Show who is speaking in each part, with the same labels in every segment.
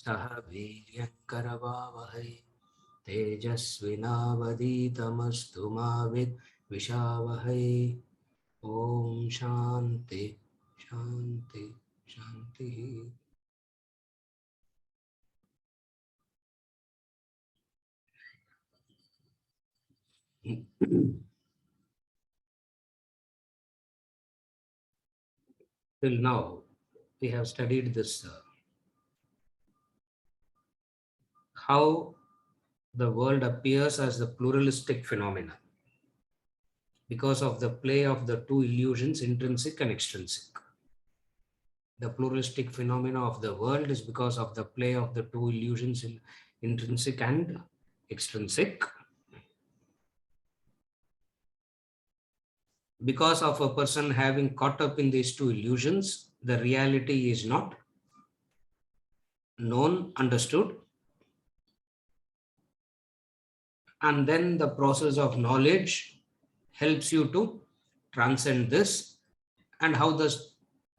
Speaker 1: सह वीर्यङ्करवावहै तेजस्विनावधीतमस्तु मा विद्विषावहै। ॐ शान्ति शान्ति शान्तिः। Till now, we have studied this how the world appears as the pluralistic phenomena because of the play of the two illusions, intrinsic and extrinsic. The pluralistic phenomena of the world is because of the play of the two illusions, intrinsic and extrinsic. Because of a person having caught up in these two illusions, the reality is not known, understood. And then the process of knowledge helps you to transcend this. And how does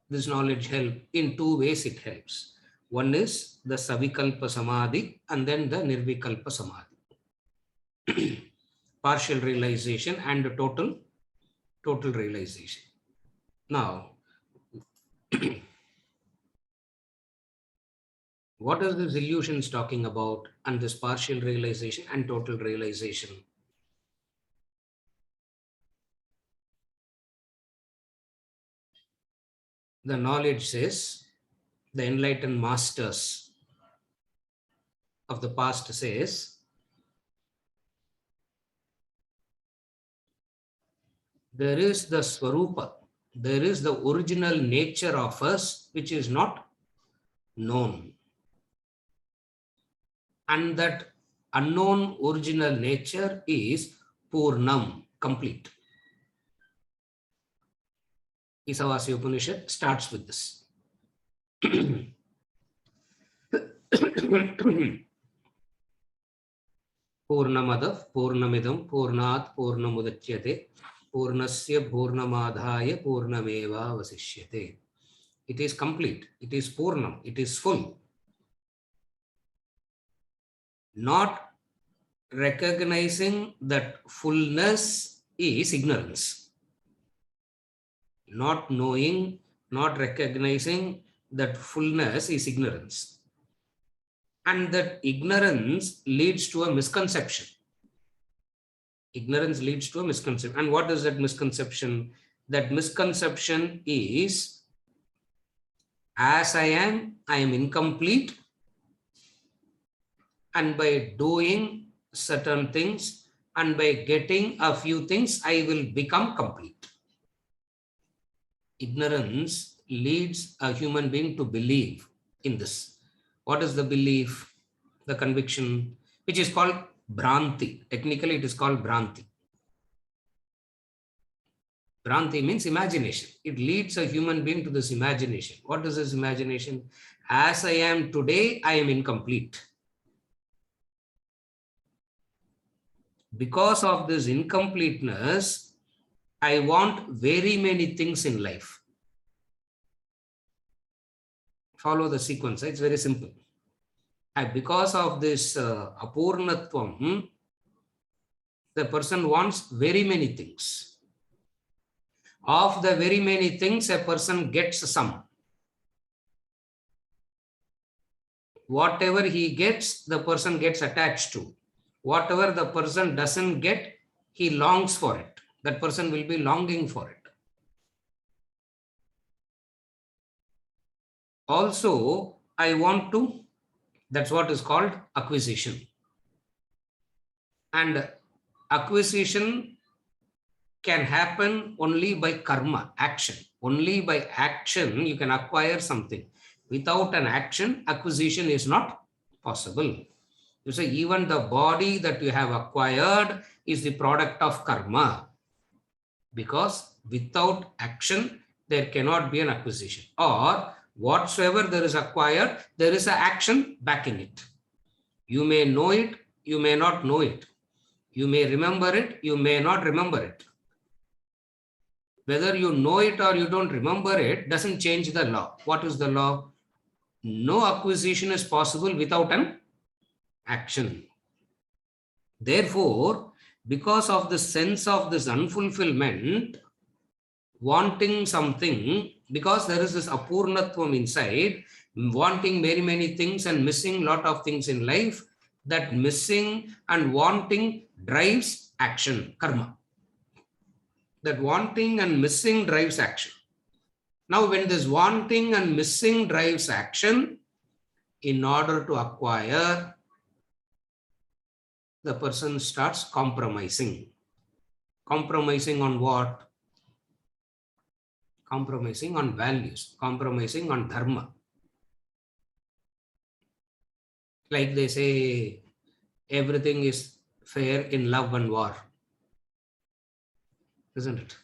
Speaker 1: this knowledge help? In two ways it helps. One is the savikalpa samadhi and then the nirvikalpa samadhi. Partial realization and total realization. Now, what is this illusions talking about and this partial realization and total realization? The knowledge says, the enlightened masters of the past says, there is the Swarupa, there is the original nature of us which is not known. And that unknown original nature is Purnam, complete. Isavasya Upanishad starts with this. Purnamadav Purnamidam Purnat Purnamudachyate Purnasya Purnamadhaya Purnameva Vasishyate. It is complete. It is Purnam. It is full. Not recognizing that fullness is ignorance. Not knowing, not recognizing that fullness is ignorance. And that ignorance leads to a misconception. Ignorance leads to a misconception. And what is that misconception? That misconception is, as I am incomplete, and by doing certain things and by getting a few things, I will become complete. Ignorance leads a human being to believe in this. What is the belief? The conviction, which is called Bhranti. Technically, it is called Bhranti. Bhranti means imagination. It leads a human being to this imagination. What is this imagination? As I am today, I am incomplete. Because of this incompleteness, I want very many things in life. Follow the sequence. It's very simple. And because of this apurnatvam, the person wants very many things. Of the very many things, a person gets some. Whatever he gets, the person gets attached to. Whatever the person doesn't get, he longs for it. That person will be longing for it. Also, I want to, that's what is called acquisition. And acquisition can happen only by karma, action. Only by action you can acquire something. Without an action, acquisition is not possible. You say even the body that you have acquired is the product of karma. Because without action, there cannot be an acquisition. Or whatsoever there is acquired, there is an action backing it. You may know it, you may not know it. You may remember it, you may not remember it. Whether you know it or you don't remember it doesn't change the law. What is the law? No acquisition is possible without an action. Therefore, because of the sense of this unfulfillment, wanting something, because there is this apurnatvam inside, wanting many, many things and missing lot of things in life, that missing and wanting drives action, karma. That wanting and missing drives action. Now, when this wanting and missing drives action, in order to acquire, the person starts compromising. Compromising on what? Compromising on values, compromising on dharma. Like they say, everything is fair in love and war. Isn't it?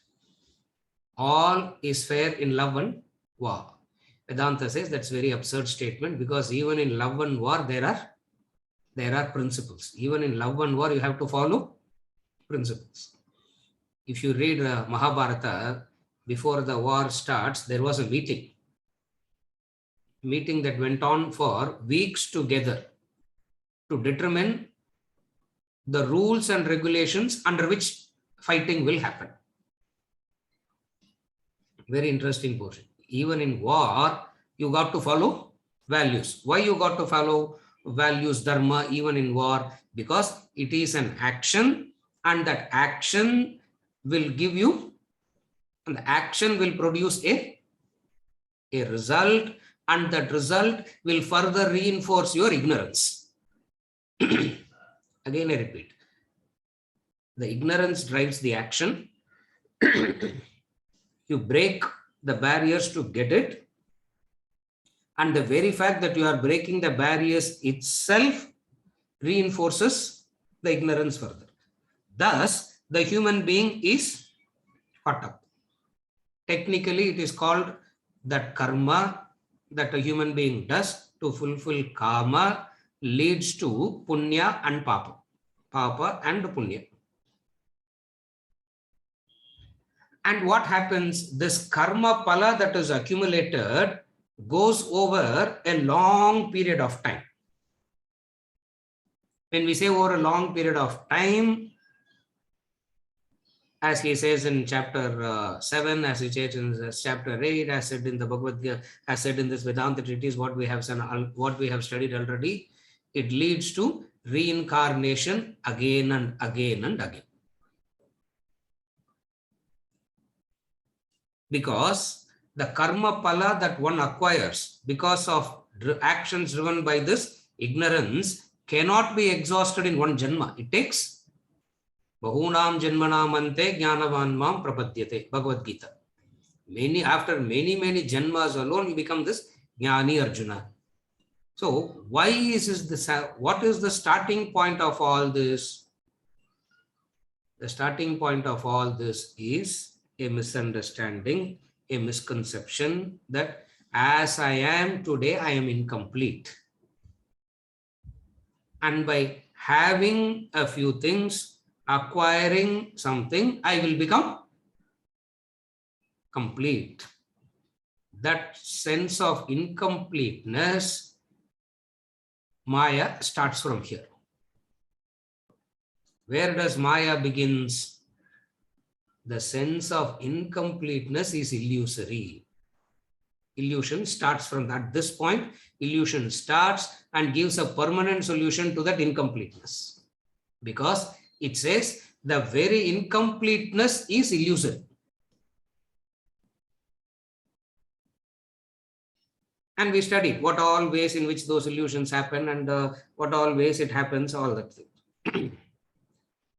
Speaker 1: All is fair in love and war. Vedanta says that's very absurd statement, because even in love and war, there are principles. Even in love and war, you have to follow principles. If you read Mahabharata, before the war starts, there was a meeting that went on for weeks together to determine the rules and regulations under which fighting will happen. Very interesting portion. Even in war, you got to follow values. Why you got to follow values, dharma, even in war? Because it is an action, and that action will give you, and the action will produce a result, and that result will further reinforce your ignorance. Again, I repeat, the ignorance drives the action. You break the barriers to get it, and the very fact that you are breaking the barriers itself reinforces the ignorance further. Thus, the human being is caught up. Technically, it is called that karma that a human being does to fulfill karma leads to punya and papa. Papa and punya. And what happens? This karma pala that is accumulated goes over a long period of time. When we say over a long period of time, as he says in chapter 7, as he says in chapter 8, as said in the Bhagavad Gita, as said in this Vedanta treatise, what we have studied already, it leads to reincarnation again and again and again. Because the karma pala that one acquires because of actions driven by this ignorance cannot be exhausted in one janma. It takes bahunam janmanam ante jnanavan mam prapadyate, Bhagavad Gita. After many janmas alone, you become this jnani Arjuna. So why is this? What is the starting point of all this? The starting point of all this is a misunderstanding, a misconception that as I am today, I am incomplete. And by having a few things, acquiring something, I will become complete. That sense of incompleteness, Maya starts from here. Where does Maya begins? The sense of incompleteness is illusory. Illusion starts from that. At this point, illusion starts and gives a permanent solution to that incompleteness. Because it says the very incompleteness is illusory. And we studied what all ways in which those illusions happen and what all ways it happens, all that thing.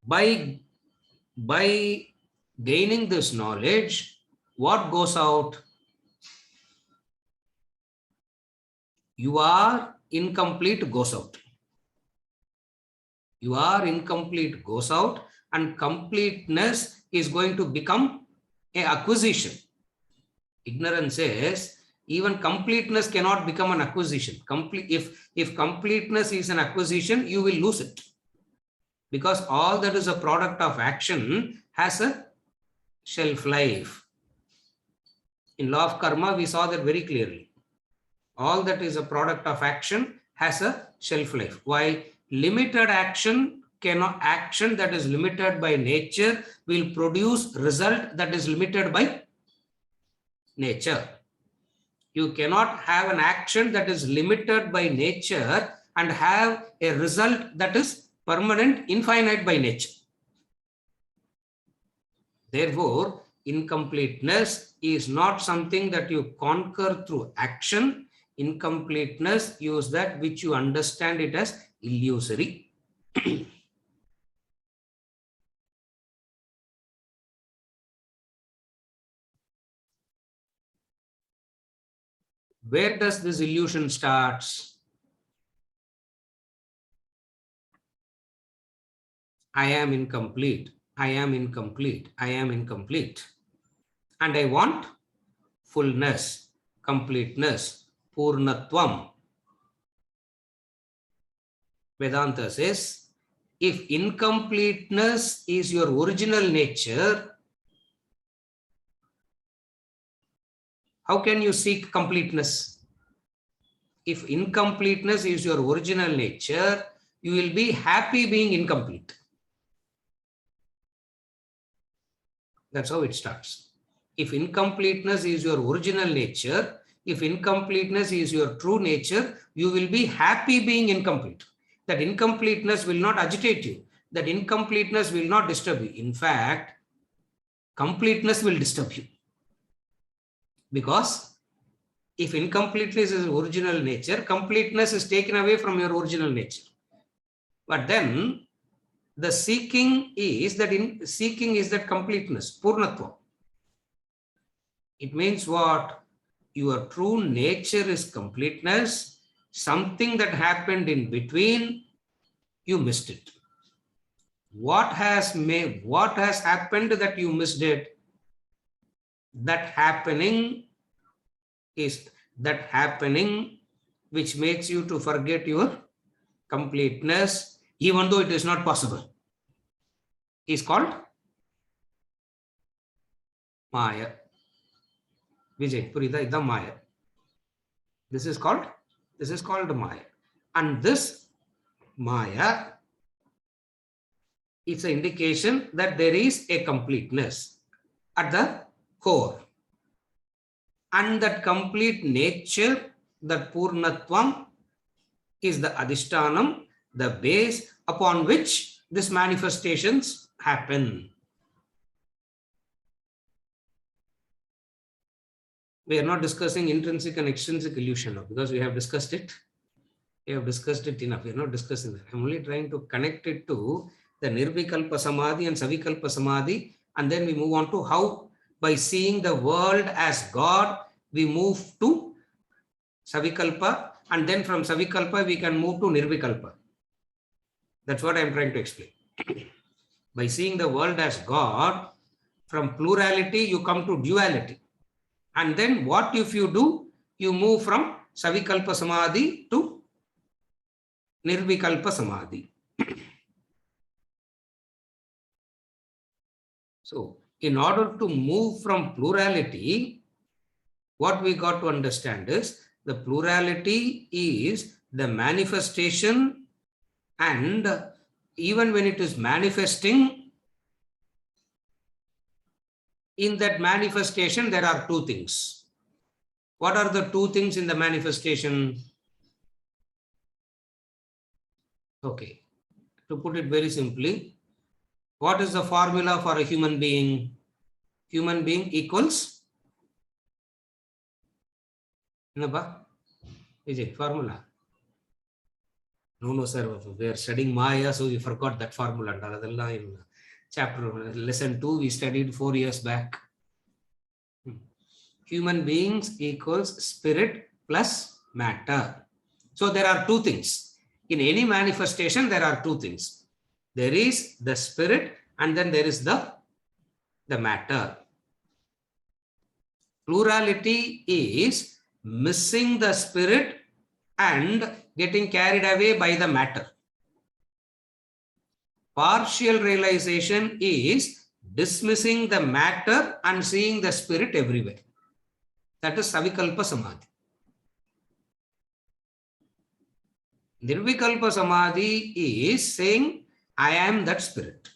Speaker 1: By gaining this knowledge, what goes out? You are incomplete goes out. You are incomplete goes out, and completeness is going to become an acquisition. Ignorance says even completeness cannot become an acquisition. If completeness is an acquisition, you will lose it. Because all that is a product of action has a shelf life. In law of karma, we saw that very clearly. All that is a product of action has a shelf life. Why? Limited action cannot, action that is limited by nature will produce result that is limited by nature. You cannot have an action that is limited by nature and have a result that is permanent, infinite by nature. Therefore, incompleteness is not something that you conquer through action. Incompleteness is that which you understand it as illusory. Where does this illusion starts? I am incomplete. I am incomplete. I am incomplete. And I want fullness, completeness, purnatvam. Vedanta says, if incompleteness is your original nature, how can you seek completeness? If incompleteness is your original nature, you will be happy being incomplete. That's how it starts. If incompleteness is your original nature, if incompleteness is your true nature, you will be happy being incomplete. That incompleteness will not agitate you. That incompleteness will not disturb you. In fact, completeness will disturb you. Because if incompleteness is original nature, completeness is taken away from your original nature. But then the seeking is that completeness, purnatva. It means what? Your true nature is completeness. Something that happened in between, you missed it. What has happened that you missed it? That happening which makes you to forget your completeness, even though it is not possible, is called Maya. Vijay, Purida, idam Maya. This is called Maya. And this Maya is an indication that there is a completeness at the core. And that complete nature, that purnatvam, is the adhishtanam, the base upon which these manifestations happen. We are not discussing intrinsic and extrinsic illusion now, because we have discussed it. We have discussed it enough. We are not discussing that. I'm only trying to connect it to the nirvikalpa samadhi and savikalpa samadhi, and then we move on to how, by seeing the world as God, we move to savikalpa, and then from savikalpa we can move to nirvikalpa. That's what I'm trying to explain. By seeing the world as God, from plurality you come to duality. And then what if you do? You move from savikalpa samadhi to nirvikalpa samadhi. So, in order to move from plurality, what we got to understand is the plurality is the manifestation, and even when it is manifesting, in that manifestation there are two things. What are the two things in the manifestation? Okay, to put it very simply, what is the formula for a human being? Human being equals, Vijay, formula? No, sir. We are studying Maya, so we forgot that formula. In chapter lesson 2, we studied 4 years back. Human beings equals spirit plus matter. So there are two things. In any manifestation, there are two things. There is the spirit, and then there is the matter. Plurality is missing the spirit and getting carried away by the matter. Partial realization is dismissing the matter and seeing the spirit everywhere. That is savikalpa samadhi. Nirvikalpa Samadhi is saying, I am that spirit.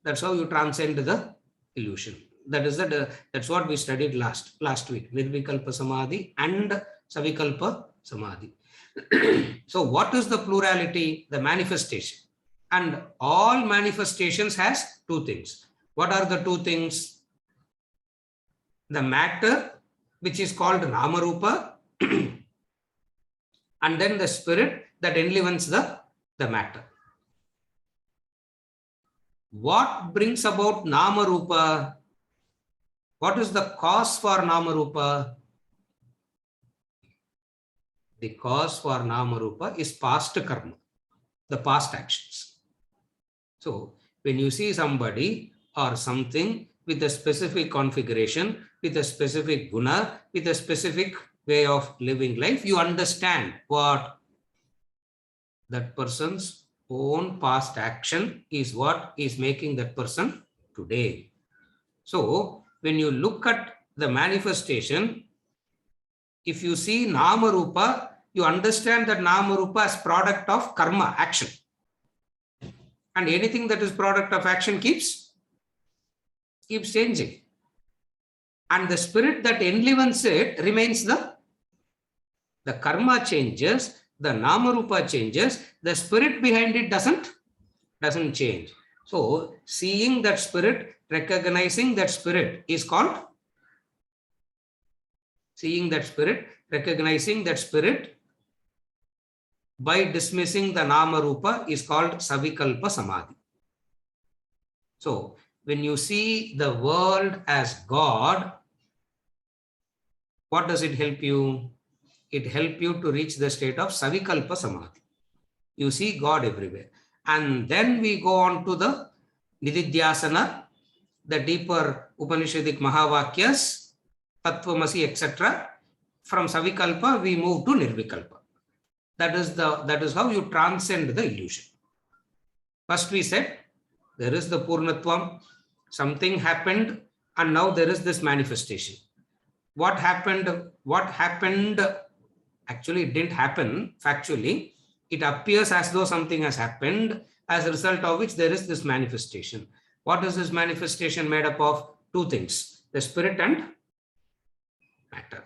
Speaker 1: That's how you transcend the illusion. That's what we studied last week. Nirvikalpa Samadhi and Savikalpa Samadhi. So what is the plurality? The manifestation. And all manifestations has two things. What are the two things? The matter, which is called Namarupa, and then the spirit that enlivens the matter. What brings about Namarupa? What is the cause for Namarupa? The cause for Namarupa is past karma, the past actions. So, when you see somebody or something with a specific configuration, with a specific guna, with a specific way of living life, you understand what that person's own past action is what is making that person today. So, when you look at the manifestation, if you see Namarupa, you understand that Namarupa is product of karma, action. And anything that is product of action keeps changing. And the spirit that enlivens it remains the karma changes, the Namarupa changes, the spirit behind it doesn't change. So, seeing that spirit, recognizing that spirit is called seeing that spirit, recognizing that spirit by dismissing the Namarupa is called Savikalpa Samadhi. So, when you see the world as God, what does it help you? It helps you to reach the state of Savikalpa Samadhi. You see God everywhere. And then we go on to the Nididhyasana, the deeper Upanishadic Mahavakyas, Tattvamasi, etc. From Savikalpa, we move to Nirvikalpa. That is how you transcend the illusion. First we said, there is the Purnatvam, something happened, and now there is this manifestation. What happened? Actually, it didn't happen factually. It appears as though something has happened, as a result of which there is this manifestation. What is this manifestation made up of? Two things, the spirit and matter.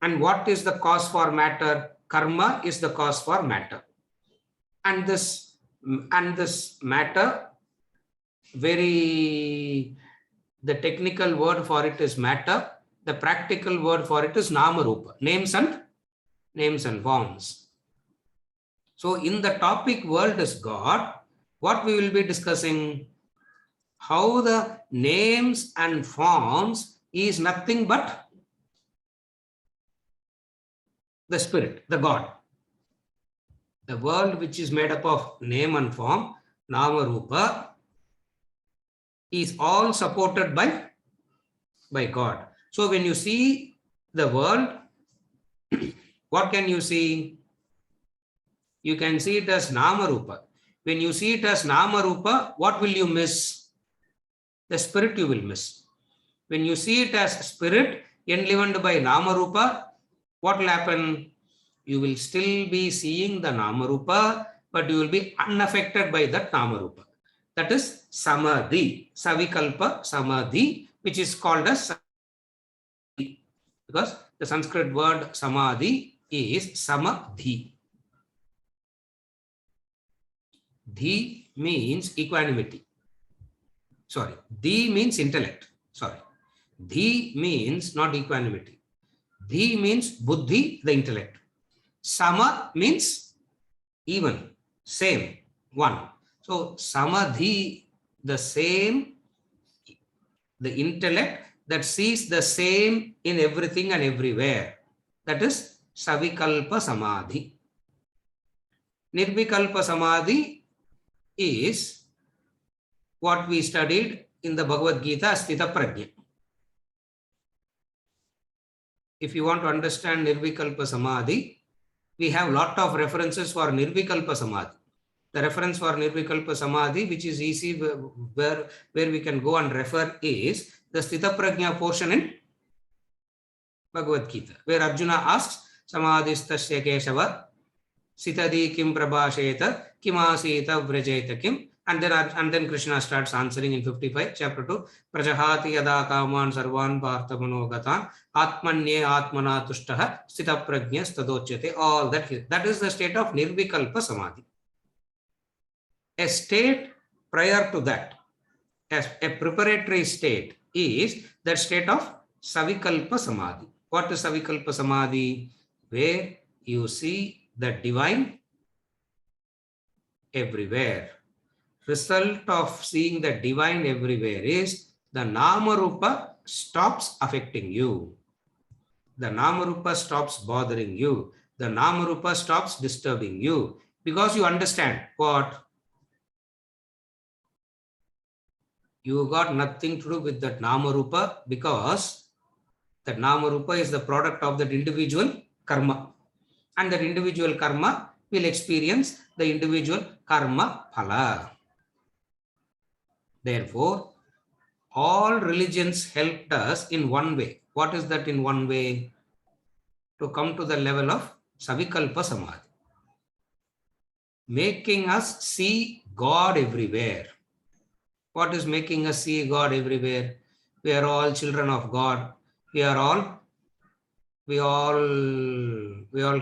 Speaker 1: And what is the cause for matter? Karma is the cause for matter. And this matter, the technical word for it is matter. The practical word for it is Namarupa, names and forms. So in the topic world is God, what we will be discussing, how the names and forms is nothing but the spirit, the God. The world which is made up of name and form, Namarupa, is all supported by God. So when you see the world, what can you see? You can see it as Namarupa. When you see it as Namarupa, what will you miss? The spirit you will miss. When you see it as spirit enlivened by Namarupa, what will happen? You will still be seeing the Namarupa, but you will be unaffected by that Namarupa. That is Samadhi, Savikalpa Samadhi, which is called as Samadhi, because the Sanskrit word Samadhi is Samadhi. Dhi means equanimity. Sorry, Dhi means intellect. Sorry, Dhi means not equanimity. Dhi means Buddhi, the intellect. Sama means even, same, one. So, Samadhi, the same, the intellect that sees the same in everything and everywhere. That is Savikalpa Samadhi. Nirvikalpa Samadhi is what we studied in the Bhagavad Gita, Sthita Prajna. If you want to understand Nirvikalpa Samadhi, we have a lot of references for Nirvikalpa Samadhi. The reference for Nirvikalpa Samadhi, which is easy, where we can go and refer, is the Sthita Prajna portion in Bhagavad Gita, where Arjuna asks, samadhistasya keshava sitadi kim prabhasheta kimasita vrajeta kim. And then Krishna starts answering in 55, chapter 2. Prajahati yada kaman sarvan partha manogatan atmanye atmana tushtaha sthita prajna stadochyate. All that is the state of nirvikalpa samadhi. A state prior to that, as a preparatory state, is that state of savikalpa samadhi. What is savikalpa samadhi? Where you see the divine everywhere. Result of seeing the divine everywhere is the nama rupa stops affecting you. The nama rupa stops bothering you. The nama rupa stops disturbing you, because you understand what? You got nothing to do with that nama rupa, because that nama rupa is the product of that individual karma, and that individual karma will experience the individual karma phala. Therefore, all religions helped us in one way. What is that in one way? To come to the level of savikalpa samadhi, making us see God everywhere. What is making us see God everywhere? We are all children of God. We all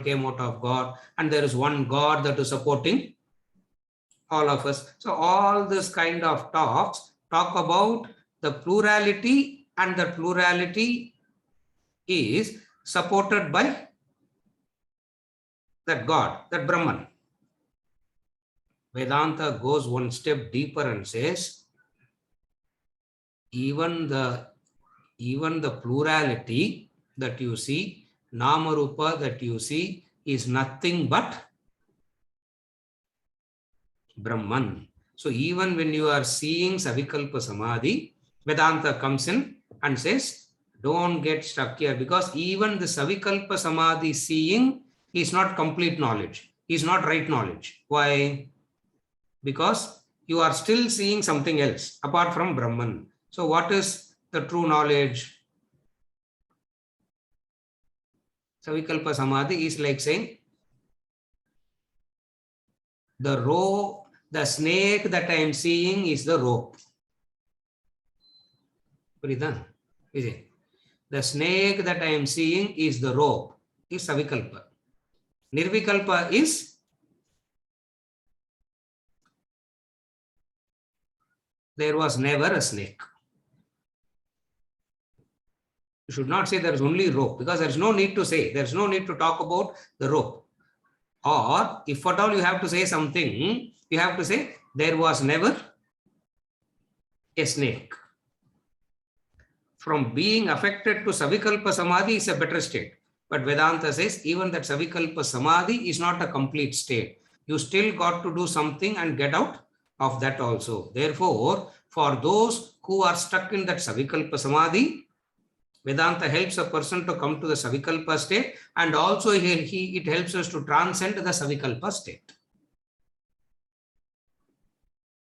Speaker 1: came out of God, and there is one God that is supporting all of us. So all this kind of talks talk about the plurality, and the plurality is supported by that God, that Brahman. Vedanta goes one step deeper and says, even the plurality that you see, nama rupa that you see, is nothing but Brahman. So even when you are seeing savikalpa samadhi, Vedanta comes in and says, don't get stuck here, because even the savikalpa samadhi seeing is not complete knowledge, is not right knowledge. Why? Because you are still seeing something else apart from Brahman. So what is the true knowledge? Savikalpa samadhi is like saying, the snake that I am seeing is the rope. Is it? The snake that I am seeing is the rope, is savikalpa. Nirvikalpa is there was never a snake. You should not say there is only rope, because there is no need to say, there is no need to talk about the rope. Or if at all you have to say something, you have to say there was never a snake. From being affected to savikalpa samadhi is a better state. But Vedanta says even that savikalpa samadhi is not a complete state. You still got to do something and get out of that also. Therefore, for those who are stuck in that savikalpa samadhi, Vedanta helps a person to come to the savikalpa state, and also it helps us to transcend the savikalpa state.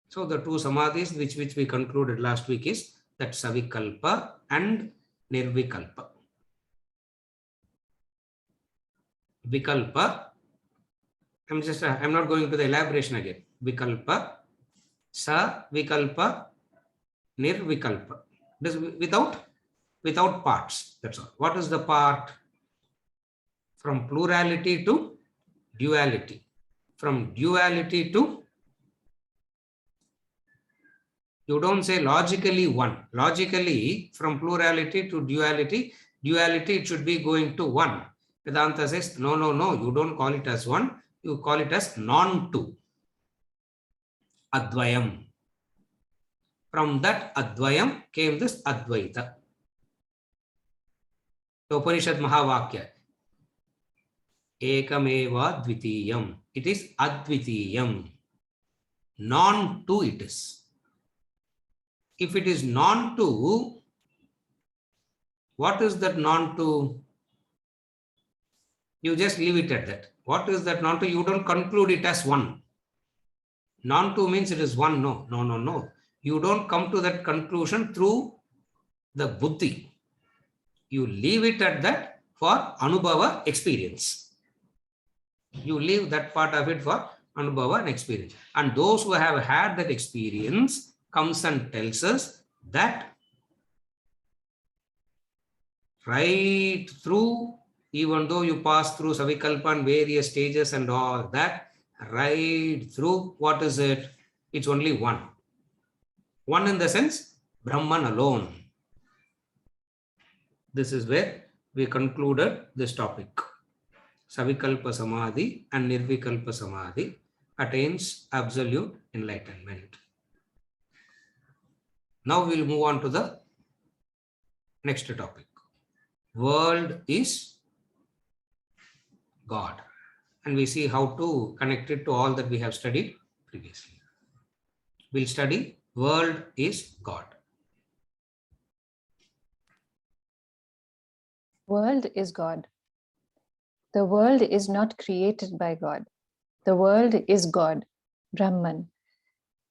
Speaker 1: So the two samadhis which we concluded last week is that savikalpa and nirvikalpa. Vikalpa, I'm not going to the elaboration again. Vikalpa, savikalpa, nirvikalpa. This without parts. That's all. What is the part? From plurality to duality. From duality to, you don't say logically one. Logically, from plurality to duality, it should be going to one. Vedanta says, no, you don't call it as one. You call it as non-two. Advayam. From that Advayam came this Advaita. The Upanishad Mahavakya. Ekameva dvitiyam. It is Advitiyam. Non-two it is. If it is non-two, what is that non-two? You just leave it at that. What is that non-two? You don't conclude it as one. Non-two means it is one. No. You don't come to that conclusion through the buddhi. You leave it at that for Anubhava experience. You leave that part of it for Anubhava and experience. And those who have had that experience comes and tells us that right through, even though you pass through Savikalpa and various stages and all that, right through, what is it? It's only one. One in the sense, Brahman alone. This is where we concluded this topic. Savikalpa Samadhi and Nirvikalpa Samadhi attains absolute enlightenment. Now we will move on to the next topic. World is God. And we see how to connect it to all that we have studied previously. We'll study world is God.
Speaker 2: World is God. The world is not created by God. The world is God, Brahman.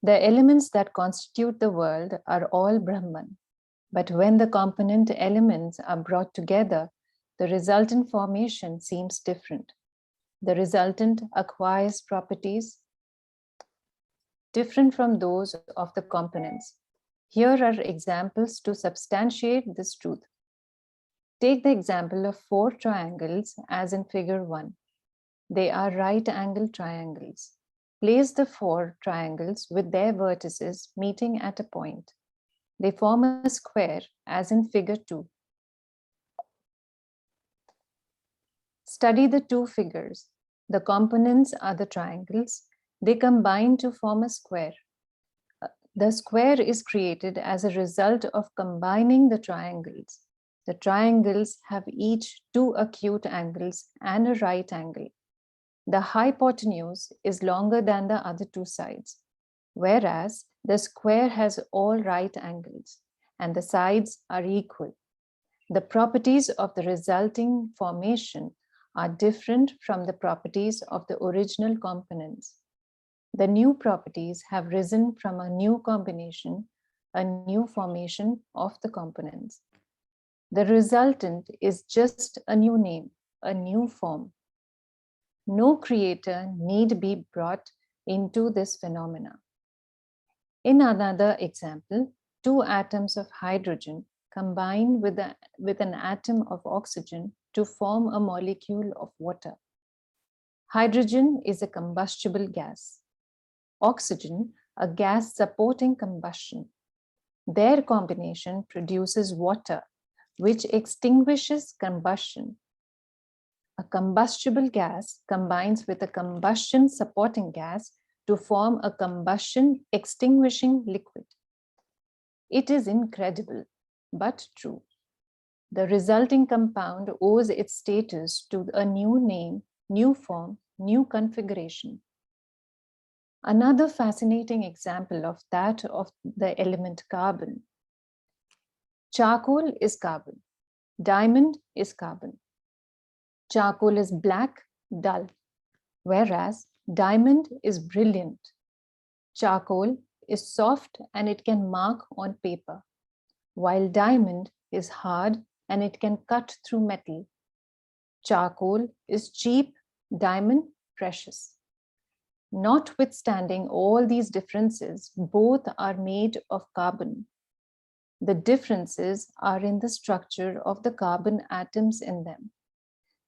Speaker 2: The elements that constitute the world are all Brahman. But when the component elements are brought together, the resultant formation seems different. The resultant acquires properties different from those of the components. Here are examples to substantiate this truth. Take the example of 4 triangles as in figure 1. They are right-angled triangles. Place the 4 triangles with their vertices meeting at a point. They form a square as in figure 2. Study the 2 figures. The components are the triangles. They combine to form a square. The square is created as a result of combining the triangles. The triangles have each 2 acute angles and a right angle. The hypotenuse is longer than the other 2 sides, whereas the square has all right angles and the sides are equal. The properties of the resulting formation are different from the properties of the original components. The new properties have risen from a new combination, a new formation of the components. The resultant is just a new name, a new form. No creator need be brought into this phenomena. In another example, 2 atoms of hydrogen combine with an atom of oxygen to form a molecule of water. Hydrogen is a combustible gas. Oxygen, a gas supporting combustion. Their combination produces water, which extinguishes combustion. A combustible gas combines with a combustion supporting gas to form a combustion extinguishing liquid. It is incredible, but true. The resulting compound owes its status to a new name, new form, new configuration. Another fascinating example of that of the element carbon. Charcoal is carbon. Diamond is carbon. Charcoal is black, dull, whereas diamond is brilliant. Charcoal is soft and it can mark on paper, while diamond is hard and it can cut through metal. Charcoal is cheap, diamond precious. Notwithstanding all these differences, both are made of carbon. The differences are in the structure of the carbon atoms in them.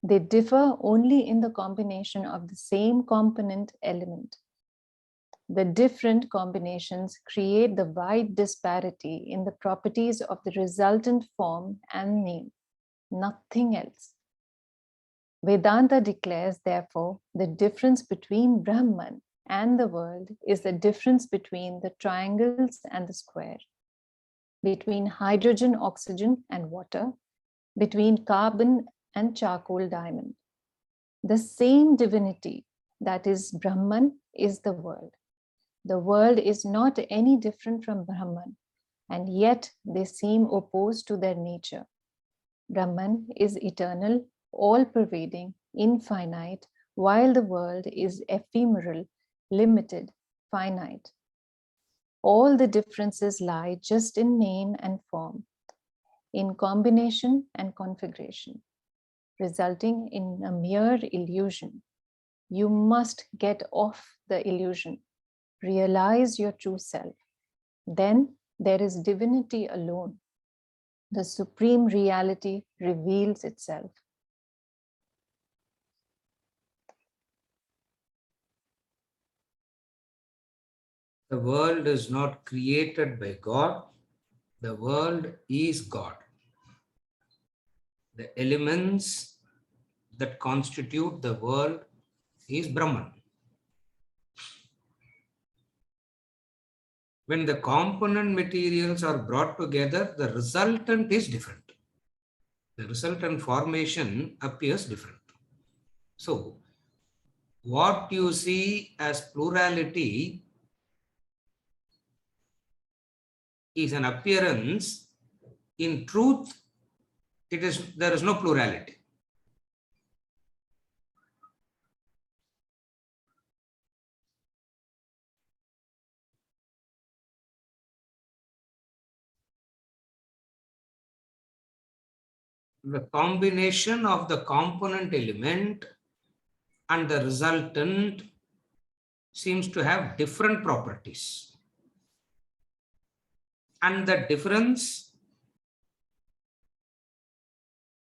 Speaker 2: They differ only in the combination of the same component element. The different combinations create the wide disparity in the properties of the resultant form and name, nothing else. Vedanta declares, therefore, the difference between Brahman and the world is the difference between the triangles and the square, between hydrogen, oxygen, and water, between carbon and charcoal diamond. The same divinity that is Brahman is the world. The world is not any different from Brahman, and yet they seem opposed to their nature. Brahman is eternal, all-pervading, infinite, while the world is ephemeral, limited, finite. All the differences lie just in name and form, in combination and configuration. resulting in a mere illusion. You must get off the illusion, realize your true self. Then there is divinity alone. The supreme reality reveals itself.
Speaker 1: The world is not created by God. The world is God. The elements that constitute the world is Brahman. When the component materials are brought together, the resultant is different. The resultant formation appears different. So, what you see as plurality is an appearance. In truth, there is no plurality. The combination of the component element and the resultant seems to have different properties. And the difference,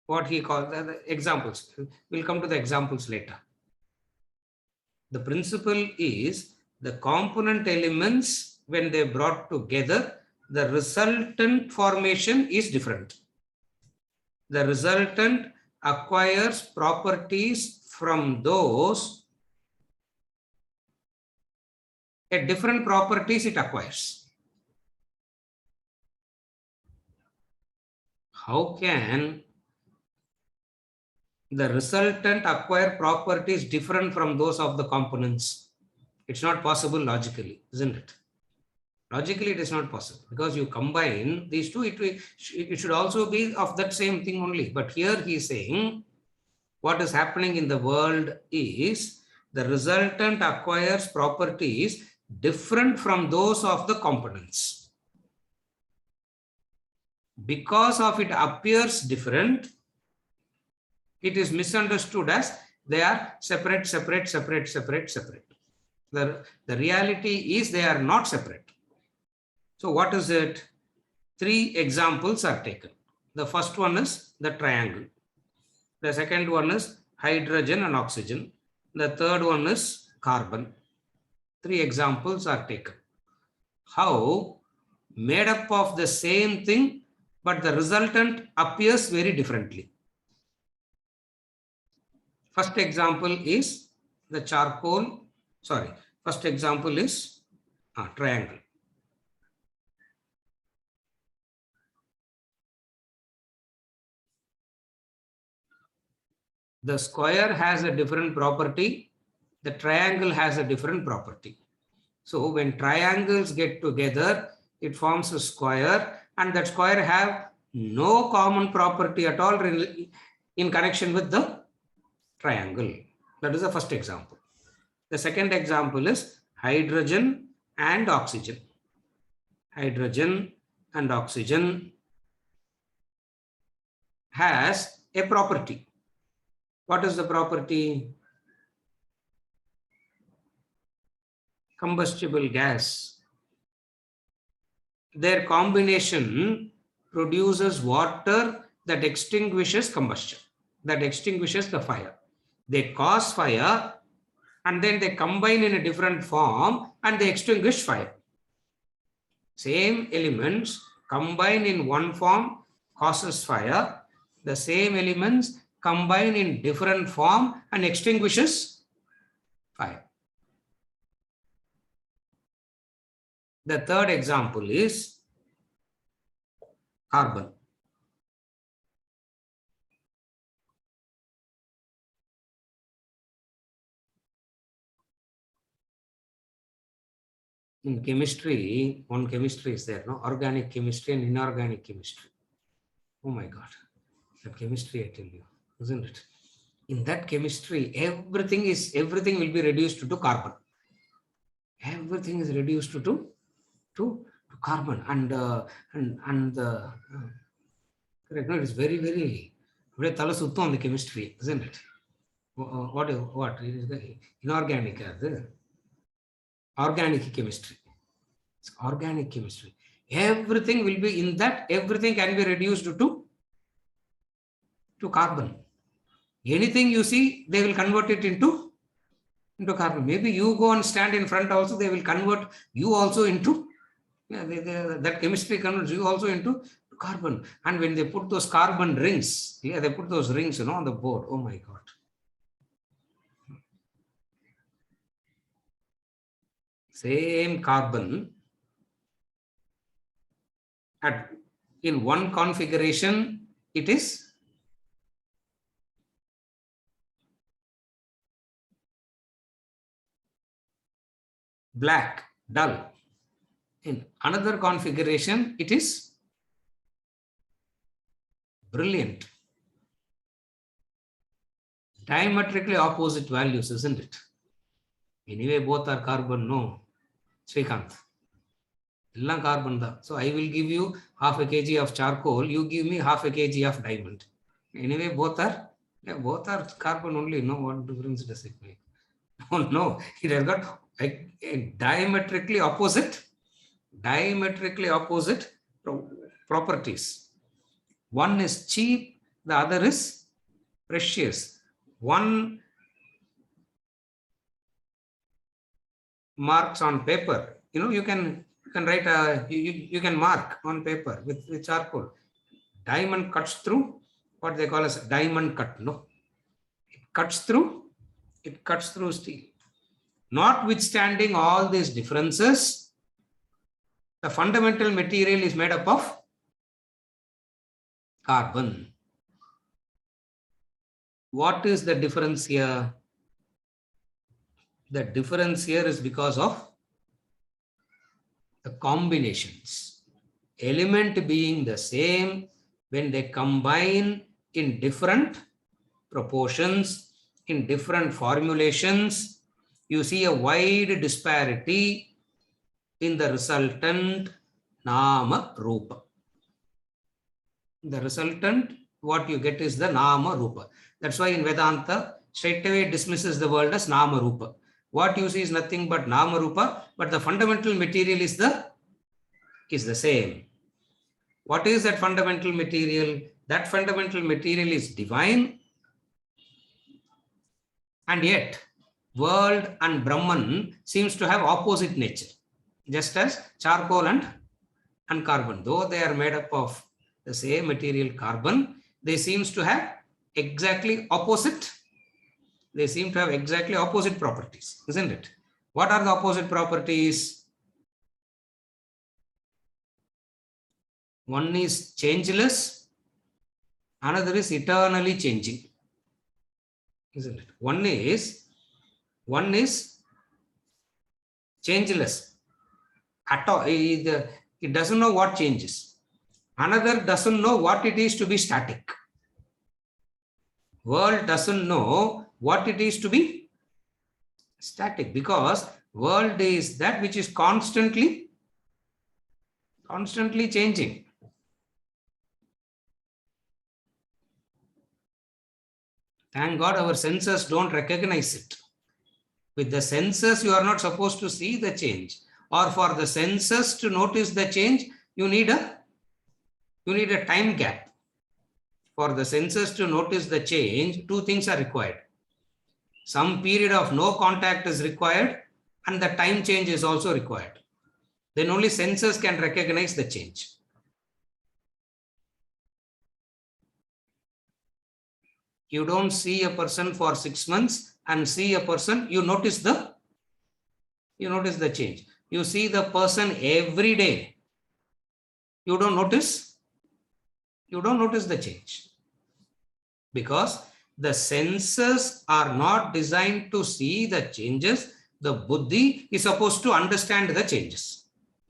Speaker 1: what he calls the examples, we'll come to the examples later. The principle is the component elements, when they brought together, the resultant formation is different. The resultant acquires properties from those, a different properties it acquires. How can the resultant acquire properties different from those of the components? It's not possible logically, isn't it? Logically, it is not possible because you combine these two, it should also be of that same thing only. But here he is saying what is happening in the world is the resultant acquires properties different from those of the components. Because of it appears different, it is misunderstood as they are separate. The reality is they are not separate. So what is it? 3 examples are taken. The first one is the triangle. The second one is hydrogen and oxygen. The third one is carbon. 3 examples are taken. How made up of the same thing, but the resultant appears very differently. First example is the charcoal. First example is triangle. The square has a different property. The triangle has a different property. So when triangles get together, it forms a square, and that square have no common property at all in connection with the triangle. That is the first example. The second example is hydrogen and oxygen. Hydrogen and oxygen has a property. What is the property? Combustible gas. Their combination produces water that extinguishes combustion, that extinguishes the fire. They cause fire and then they combine in a different form and they extinguish fire. Same elements combine in one form causes fire. The same elements combine in different form and extinguishes fire. The third example is carbon. In chemistry, one chemistry is there, no? Organic chemistry and inorganic chemistry. Oh my God, that chemistry, I tell you, isn't it? In that chemistry, everything will be reduced to carbon. Everything is reduced to carbon, and correct. No, it is very, very on the chemistry, isn't it? What is the inorganic? Organic chemistry. It's organic chemistry. Everything will be in that. Everything can be reduced to carbon. Anything you see, they will convert it into carbon. Maybe you go and stand in front also, they will convert you also into, that chemistry converts you also into carbon. And when they put those carbon rings, they put those rings, on the board. Oh my God. Same carbon in one configuration, it is black, dull. In another configuration, it is brilliant. Diametrically opposite values, isn't it? Anyway, both are carbon, no. Srikanth. Carbon. So I will give you half a kg of charcoal, you give me half a kg of diamond. Anyway, both are carbon only. No, what difference does it make? Oh no, it has got a diametrically opposite properties. One is cheap, the other is precious. One marks on paper. You can write you can mark on paper with charcoal. Diamond cuts through what they call as diamond cut. No, it cuts through steel. Notwithstanding all these differences, the fundamental material is made up of carbon. What is the difference here? The difference here is because of the combinations. Element being the same, when they combine in different proportions, in different formulations, you see a wide disparity in the resultant Nama Rupa. The resultant, what you get is the Nama Rupa. That's why in Vedanta, straight away dismisses the world as Nama Rupa. What you see is nothing but Nama Rupa, but the fundamental material is the same. What is that fundamental material? That fundamental material is divine, and yet world and Brahman seems to have opposite nature, just as charcoal and carbon. Though they are made up of the same material, carbon, they seems to have exactly opposite. They seem to have exactly opposite properties, isn't it? What are the opposite properties? One is changeless, another is eternally changing, isn't it? One is changeless. At all, it doesn't know what changes. Another doesn't know what it is to be static. World doesn't know what it is to be static, because world is that which is constantly changing. Thank God our senses don't recognize it. With the senses, you are not supposed to see the change, or for the senses to notice the change, you need a time gap. For the senses to notice the change, two things are required. Some period of no contact is required, and the time change is also required. Then only senses can recognize the change. You don't see a person for 6 months and see a person, you notice the change. You see the person every day, you don't notice the change, because the senses are not designed to see the changes. The buddhi is supposed to understand the changes.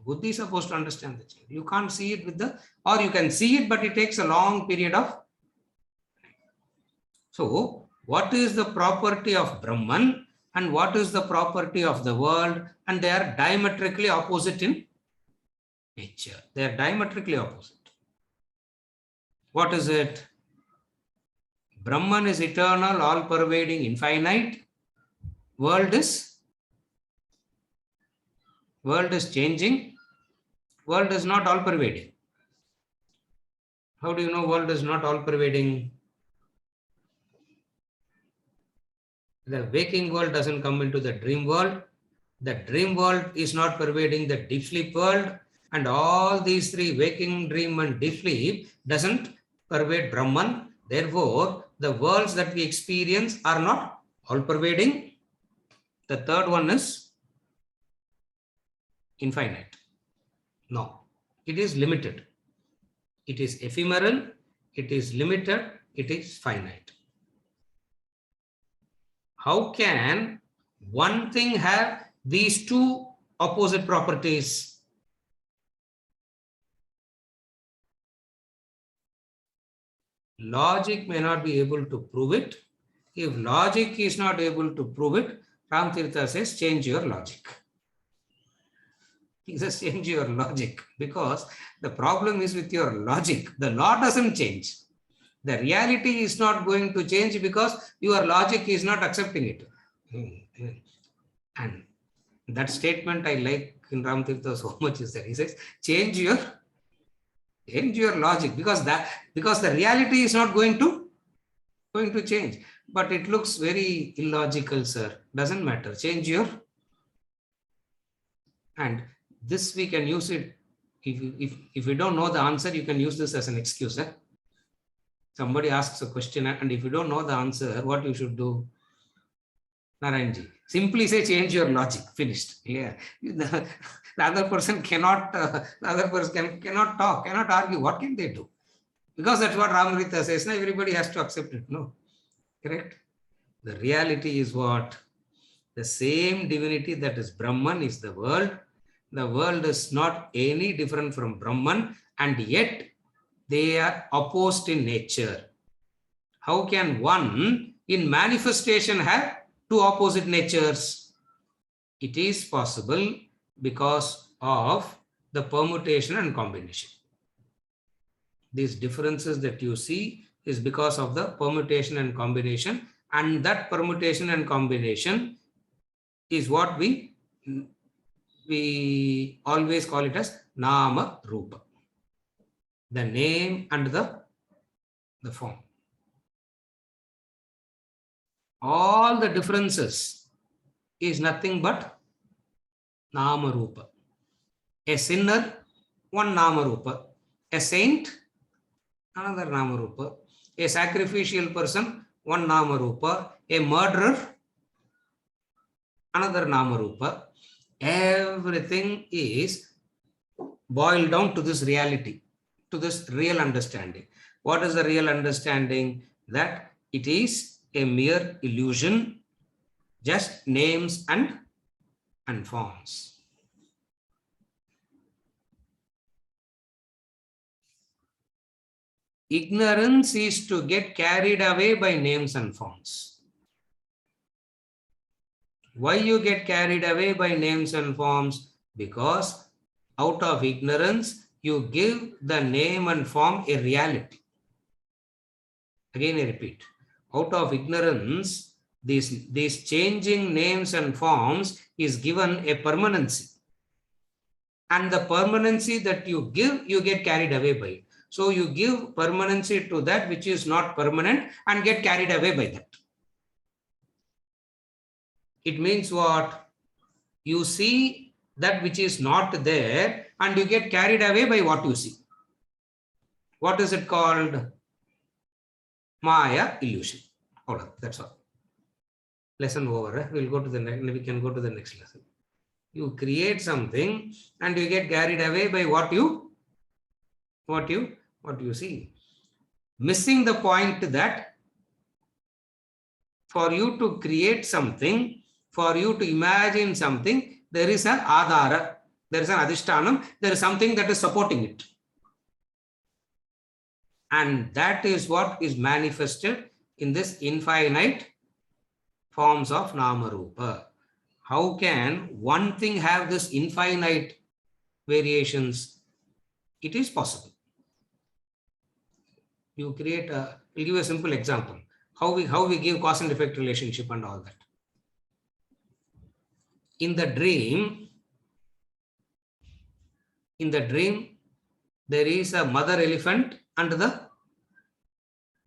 Speaker 1: Buddhi is supposed to understand the change. You can't see it or you can see it, but it takes a long period of. So, what is the property of Brahman and what is the property of the world? And they are diametrically opposite in nature. They are diametrically opposite. What is it? Brahman is eternal, all-pervading, infinite. World is changing. World is not all-pervading. How do you know world is not all-pervading? The waking world doesn't come into the dream world. The dream world is not pervading the deep sleep world. And all these three, waking, dream, and deep sleep, doesn't pervade Brahman. Therefore, the worlds that we experience are not all-pervading. The third one is infinite. No, it is limited. It is ephemeral, it is limited, it is finite. How can one thing have these two opposite properties? Logic may not be able to prove it. If logic is not able to prove it, Ramtirtha says, change your logic. He says, change your logic, because the problem is with your logic. The law doesn't change. The reality is not going to change because your logic is not accepting it. And that statement I like in Ramtirtha so much is that he says, change your logic, because the reality is not going to change. But it looks very illogical, sir. Doesn't matter. Change your. And this we can use it. If you don't know the answer, you can use this as an excuse. Somebody asks a question, and if you don't know the answer, what you should do? Narayanji, simply say change your logic. Finished. Yeah. The other person cannot. The other person cannot talk, cannot argue. What can they do? Because that's what Ramrita says. Now everybody has to accept it. No, correct. The reality is what? The same divinity that is Brahman is the world. The world is not any different from Brahman, and yet they are opposed in nature. How can one in manifestation have two opposite natures? It is possible because of the permutation and combination. These differences that you see is because of the permutation and combination, and that permutation and combination is what we always call it as Nama Rupa. The name and the form. All the differences is nothing but Nama Rupa. A sinner, one Nama Rupa. A saint, another Nama Rupa. A sacrificial person, one Nama Rupa. A murderer, another Nama Rupa. Everything is boiled down to this reality, to this real understanding. What is the real understanding? That it is a mere illusion, just names and forms. Ignorance is to get carried away by names and forms. Why you get carried away by names and forms? Because out of ignorance, you give the name and form a reality. Again, I repeat, out of ignorance, these changing names and forms is given a permanency. And the permanency that you give, you get carried away by it. So you give permanency to that which is not permanent and get carried away by that. It means what? You see that which is not there and you get carried away by what you see. What is it called? Maya, illusion. Hold on, that's all. Lesson over. We'll go to the next. We can go to the next lesson. You create something and you get carried away by what you see. Missing the point that for you to create something, for you to imagine something, there is an adhara, there is an adhishtanam, there is something that is supporting it. And that is what is manifested in this infinite forms of Nama Rupa. How can one thing have this infinite variations? It is possible. You create I'll give you a simple example. how we give cause and effect relationship and all that. In the dream, there is a mother elephant and the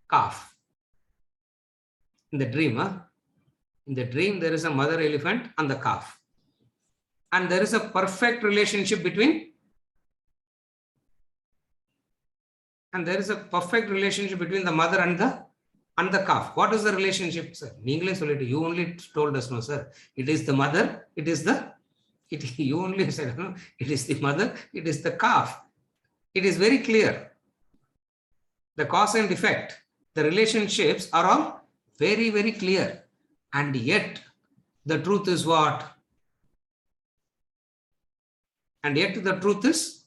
Speaker 1: calf. In the dream, there is a mother elephant and the calf. And there is a perfect relationship between the mother and the calf. What is the relationship, sir? You only told us, no, sir. It is the mother, you only said, no, it is the mother, it is the calf. It is very clear. The cause and effect, the relationships are all very, very clear. And yet, the truth is what? And yet, the truth is,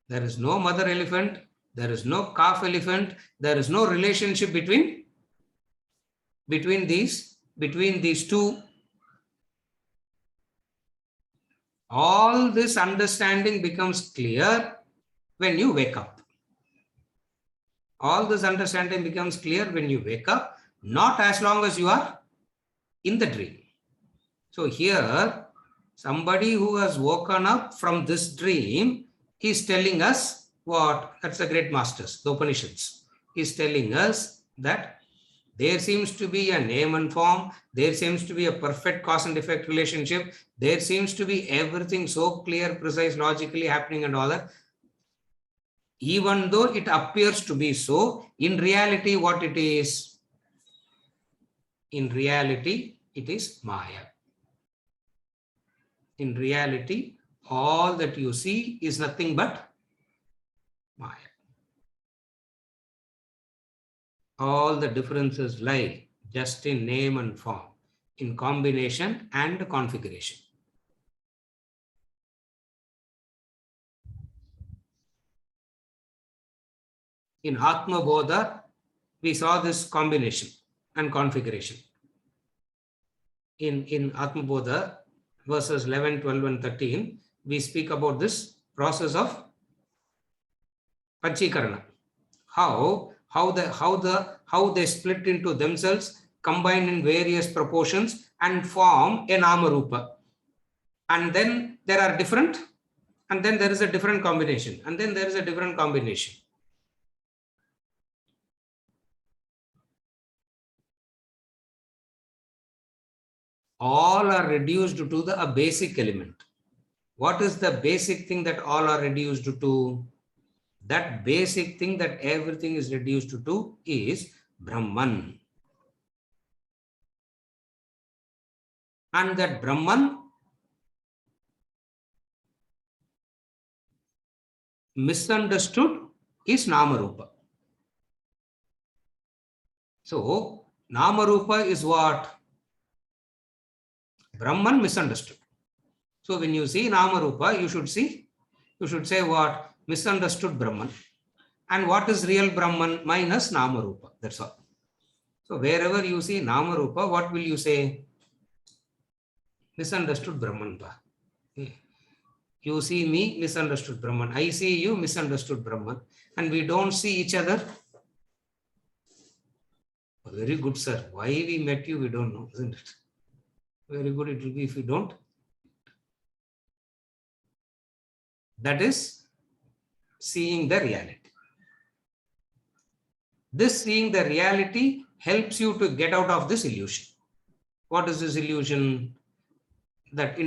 Speaker 1: there is no mother elephant, there is no calf elephant, there is no relationship between these two. All this understanding becomes clear when you wake up. All this understanding becomes clear when you wake up, not as long as you are in the dream. So here, somebody who has woken up from this dream is telling us what? That's the great masters, the Upanishads. Is telling us that there seems to be a name and form, there seems to be a perfect cause and effect relationship, there seems to be everything so clear, precise, logically happening and all that. Even though it appears to be so, in reality, what it is? In reality, it is Maya. In reality, all that you see is nothing but Maya. All the differences lie just in name and form, in combination and configuration. In Atma Bodha, we saw this combination and configuration. In Atma Bodha, verses 11, 12, and 13, we speak about this process of Panchikarana. How they split into themselves, combine in various proportions, and form a Nama Rupa. And then there are different, and then there is a different combination, and then there is a different combination. All are reduced to a basic element. What is the basic thing that all are reduced to? That basic thing that everything is reduced to is Brahman. And that Brahman, misunderstood, is Namarupa. So, Namarupa is what? Brahman misunderstood. So, when you see Namarupa, you should say what? Misunderstood Brahman. And what is real Brahman? Minus Namarupa. That's all. So, wherever you see Namarupa, what will you say? Misunderstood Brahman. You see me, misunderstood Brahman. I see you, misunderstood Brahman. And we don't see each other. Very good, sir. Why we met you, we don't know, isn't it? Very good it will be if we don't. That is seeing the reality. This seeing the reality helps you to get out of this illusion. What is this illusion? That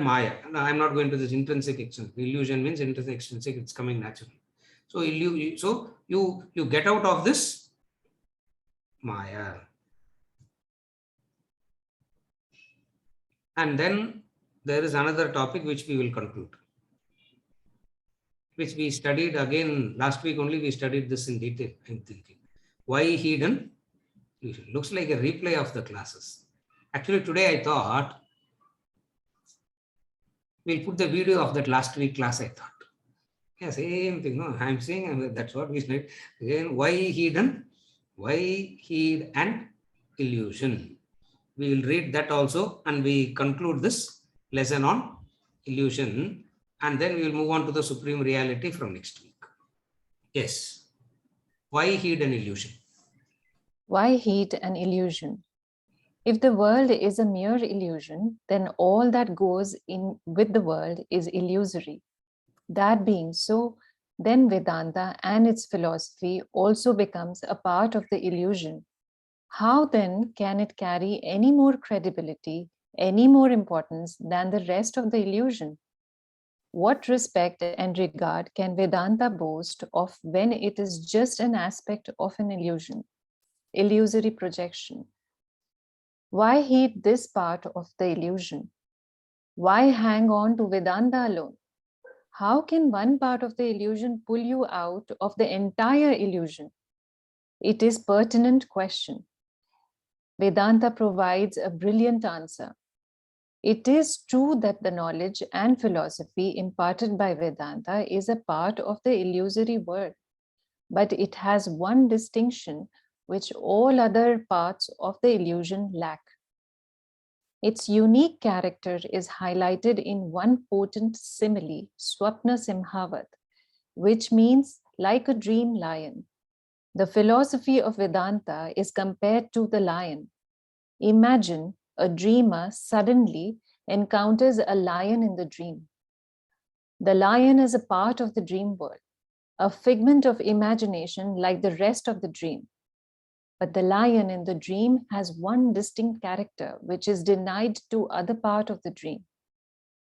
Speaker 1: Maya. No, I'm not going to this intrinsic extension. Illusion means intrinsic extrinsic, it's coming naturally. So you get out of this Maya. And then there is another topic which we will conclude, which we studied again last week only. We studied this in detail, I'm thinking. Why hidden illusion? Looks like a replay of the classes. Actually, today I thought we'll put the video of that last week class, I thought. Yeah, same thing. No, I'm saying that's what we studied. Again, why hidden? Why hid and illusion? We will read that also, and we conclude this lesson on illusion, and then we will move on to the supreme reality from next week. Yes. Why hid and illusion?
Speaker 2: Why heat an illusion? If the world is a mere illusion, then all that goes in with the world is illusory. That being so, then Vedanta and its philosophy also becomes a part of the illusion. How then can it carry any more credibility, any more importance than the rest of the illusion? What respect and regard can Vedanta boast of when it is just an aspect of an illusion, illusory projection? Why heed this part of the illusion? Why hang on to Vedanta alone? How can one part of the illusion pull you out of the entire illusion? It is a pertinent question. Vedanta provides a brilliant answer. It is true that the knowledge and philosophy imparted by Vedanta is a part of the illusory world, but it has one distinction which all other parts of the illusion lack. Its unique character is highlighted in one potent simile, Swapna Simhavat, which means like a dream lion. The philosophy of Vedanta is compared to the lion. Imagine a dreamer suddenly encounters a lion in the dream. The lion is a part of the dream world, a figment of imagination like the rest of the dream. But the lion in the dream has one distinct character which is denied to other part of the dream.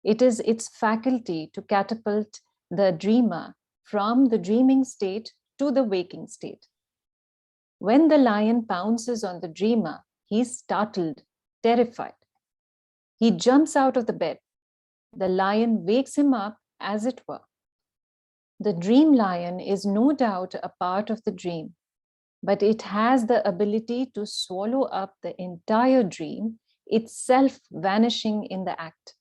Speaker 2: It is its faculty to catapult the dreamer from the dreaming state to the waking state. When the lion pounces on the dreamer, he is startled, terrified. He jumps out of the bed. The lion wakes him up, as it were. The dream lion is no doubt a part of the dream, but it has the ability to swallow up the entire dream, itself vanishing in the act.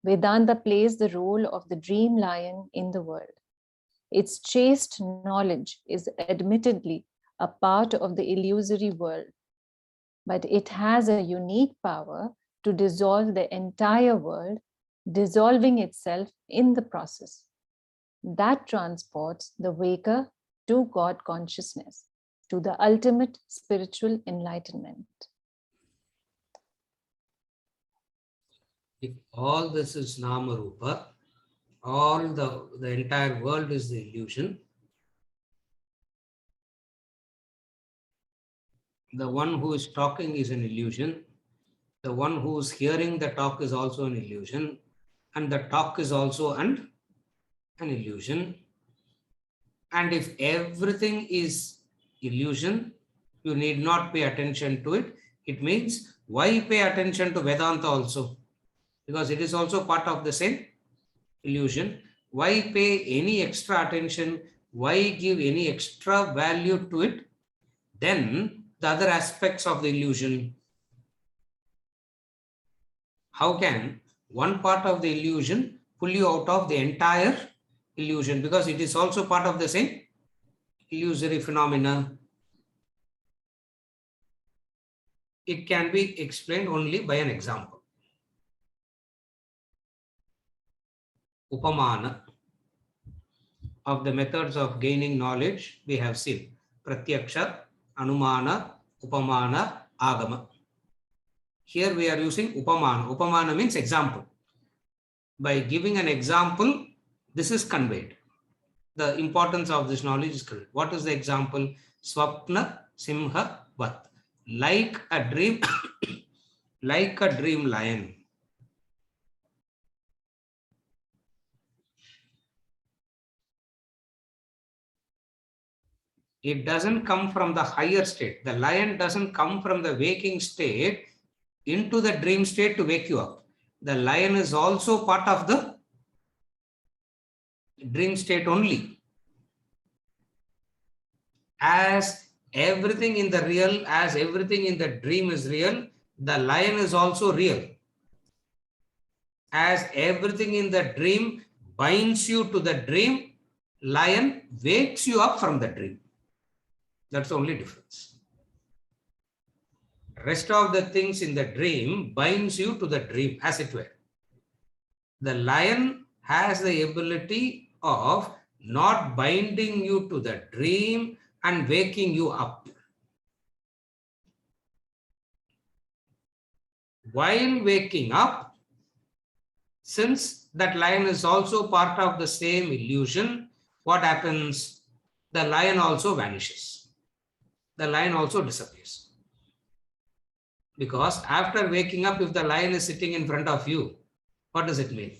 Speaker 2: Vedanta plays the role of the dream lion in the world. Its chaste knowledge is admittedly a part of the illusory world, but it has a unique power to dissolve the entire world, dissolving itself in the process. That transports the waker to God consciousness, to the ultimate spiritual enlightenment.
Speaker 1: If all this is Nama Rupa, all the entire world is the illusion, the one who is talking is an illusion, the one who is hearing the talk is also an illusion, and the talk is also an illusion. And if everything is illusion, you need not pay attention to it. It means, why pay attention to Vedanta also? Because it is also part of the same illusion. Why pay any extra attention? Why give any extra value to it? Then the other aspects of the illusion. How can one part of the illusion pull you out of the entire illusion? Because it is also part of the same illusory phenomena. It can be explained only by an example. Upamana. Of the methods of gaining knowledge, we have seen Pratyaksha, Anumana, Upamana, Agama. Here we are using Upamana. Upamana means example. By giving an example, this is conveyed. The importance of this knowledge is conveyed. What is the example? Swapna Simha Vat. Like a dream, like a dream lion. It doesn't come from the higher state. The lion doesn't come from the waking state into the dream state to wake you up. The lion is also part of the dream state only. As everything in the real, as everything in the dream is real, the lion is also real. As everything in the dream binds you to the dream, lion wakes you up from the dream. That's the only difference. Rest of the things in the dream binds you to the dream, as it were. The lion has the ability of not binding you to the dream and waking you up. while waking up, since that lion is also part of the same illusion, what happens? The lion also vanishes. The lion also disappears. Because after waking up, if the lion is sitting in front of you, what does it mean?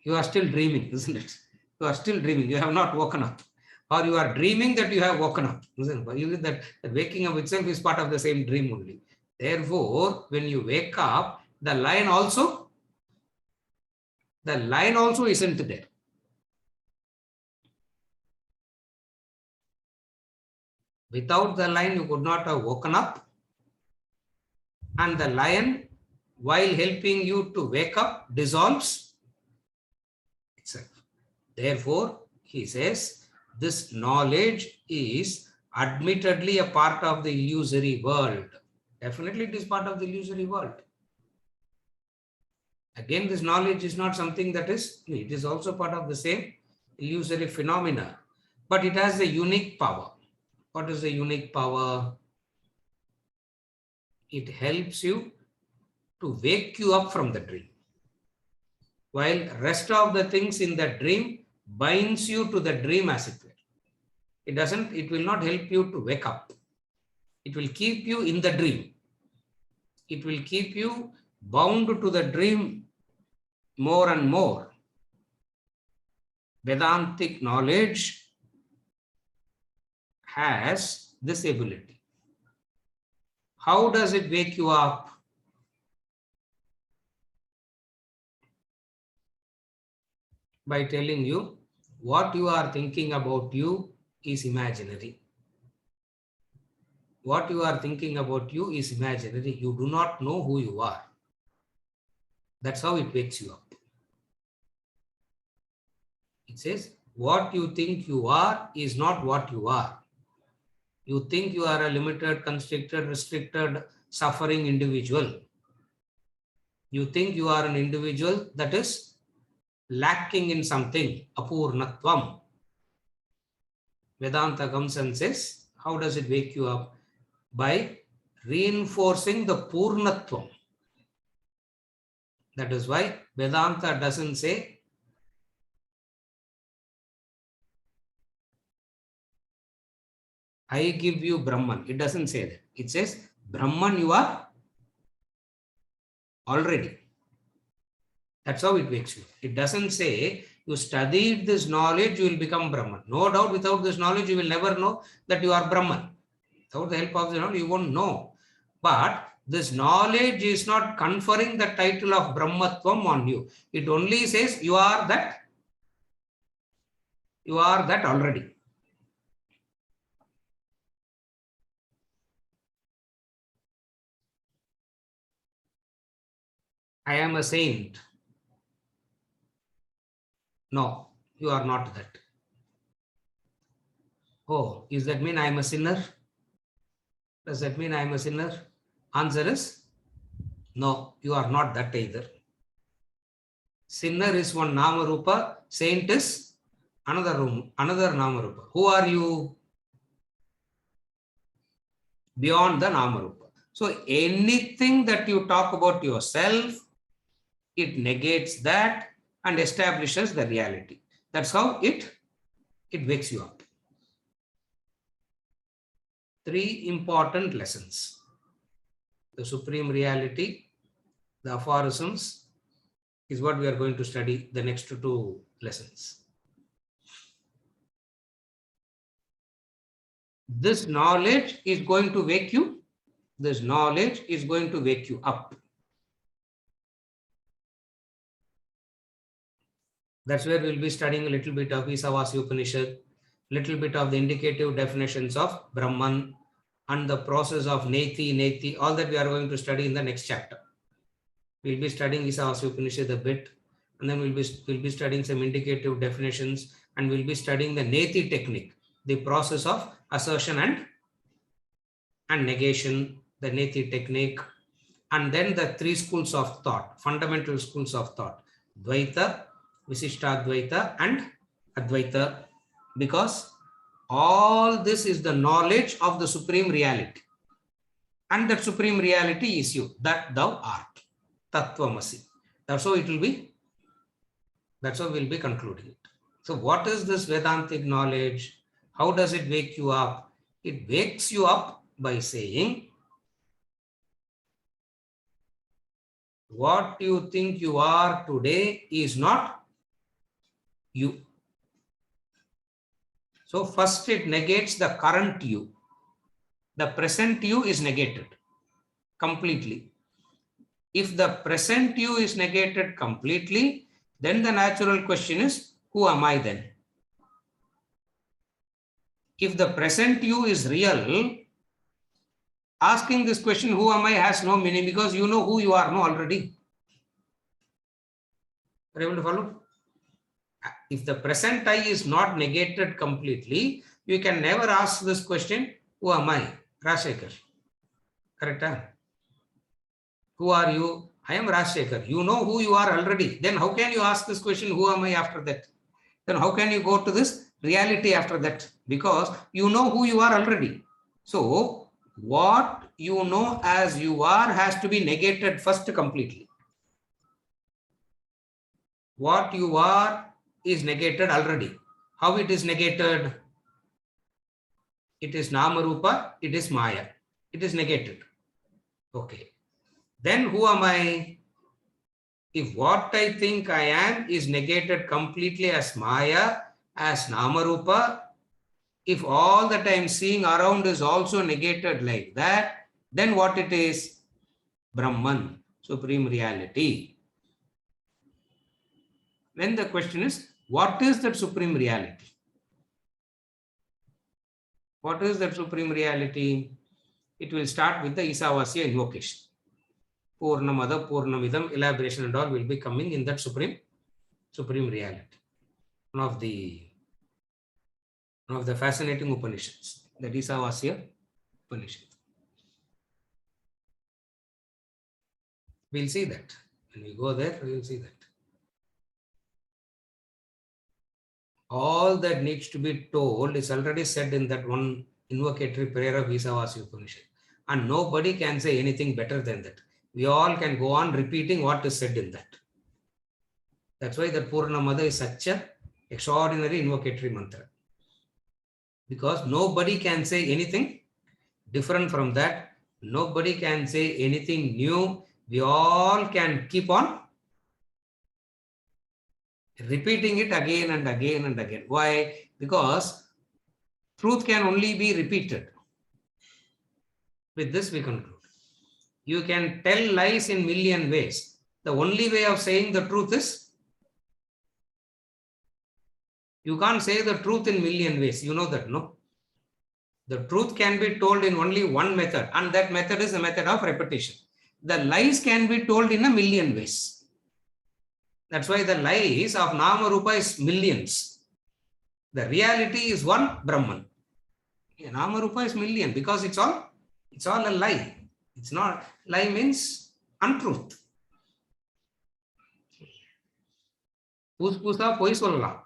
Speaker 1: You are still dreaming, isn't it? You are still dreaming. You have not woken up. Or you are dreaming that you have woken up. Isn't it? That waking up itself is part of the same dream only. Therefore, when you wake up, the lion also isn't there. Without the lion, you could not have woken up. And the lion, while helping you to wake up, dissolves itself. Therefore, he says, this knowledge is admittedly a part of the illusory world. Definitely it is part of the illusory world. Again, this knowledge is not something that is, it is also part of the same illusory phenomena, but it has a unique power. What is the unique power? It helps you to wake you up from the dream. While rest of the things in the dream binds you to the dream as it were. It will not help you to wake up. It will keep you in the dream. It will keep you bound to the dream more and more. Vedantic knowledge has this ability. How does it wake you up? By telling you what you are thinking about you is imaginary. What you are thinking about you is imaginary. You do not know who you are. That's how it wakes you up. It says, what you think you are is not what you are. You think you are a limited, constricted, restricted, suffering individual. You think you are an individual that is lacking in something, apurnatvam. Vedanta comes and says, how does it wake you up? By reinforcing the purnatvam. That is why Vedanta doesn't say I give you Brahman. It doesn't say that. It says Brahman you are already. That's how it wakes you. It doesn't say you studied this knowledge, you will become Brahman. No doubt without this knowledge, you will never know that you are Brahman. Without the help of the knowledge, you won't know. But this knowledge is not conferring the title of Brahmatvam on you. It only says you are that. You are that already. I am a saint. No, you are not that. Oh, does that mean I am a sinner? Does that mean I am a sinner? Answer is no, you are not that either. Sinner is one Nama Rupa, saint is another Nama Rupa. Who are you? Beyond the Nama Rupa. So anything that you talk about yourself, it negates that and establishes the reality. That's how it wakes you up. 3 important lessons. The supreme reality, the aphorisms is what we are going to study the next 2 lessons. This knowledge is going to wake you. This knowledge is going to wake you up. That's where we'll be studying a little bit of Isavasi Upanishad, little bit of the indicative definitions of Brahman and the process of Neti, all that we are going to study in the next chapter. We'll be studying Isavasi Upanishad a bit, and then we'll be studying some indicative definitions, and we'll be studying the Neti technique, the process of assertion and negation, the Neti technique, and then the 3 schools of thought, fundamental schools of thought, Dvaita, Visishtadvaita and Advaita, because all this is the knowledge of the supreme reality. And that supreme reality is you, that thou art. Tattvamasi. That's how it will be. That's how we'll be concluding it. So what is this Vedantic knowledge? How does it wake you up? It wakes you up by saying, what you think you are today is not you. So first it negates the current you. The present you is negated completely. If the present you is negated completely, then the natural question is, who am I then? If the present you is real, asking this question, who am I, has no meaning, because you know who you are already. Are you able to follow? If the present I is not negated completely, you can never ask this question, who am I? Rajshekhar. Correct? Huh? Who are you? I am Rajshekhar. You know who you are already. Then how can you ask this question, who am I, after that? Then how can you go to this reality after that? Because you know who you are already. So what you know as you are has to be negated first completely. What you are is negated already. How it is negated? It is Nama Rupa, it is Maya. It is negated. Okay. Then who am I? If what I think I am is negated completely as Maya, as Nama Rupa, if all that I am seeing around is also negated like that, then what it is? Brahman, supreme reality. Then the question is, what is that supreme reality? What is that supreme reality? It will start with the Isavasya invocation. Purnamada, Purnamidam, elaboration and all will be coming in that supreme reality. One of the fascinating Upanishads, that Isavasya Upanishad. We'll see that. When we go there, we will see that. All that needs to be told is already said in that one invocatory prayer of Isavasya Upanishad. And nobody can say anything better than that. We all can go on repeating what is said in that. That's why the Purnamada is such an extraordinary invocatory mantra. Because nobody can say anything different from that. Nobody can say anything new. We all can keep on repeating it again and again and again. Why? Because truth can only be repeated. With this we conclude. You can tell lies in million ways. The only way of saying the truth is, you can't say the truth in million ways. You know that, no? The truth can be told in only one method, and that method is the method of repetition. The lies can be told in a million ways. That's why the lies of Nama Rupa is millions. The reality is one Brahman. Nama Rupa is million, because it's all a lie. It's not, lie means untruth. Pusa poi sollalam.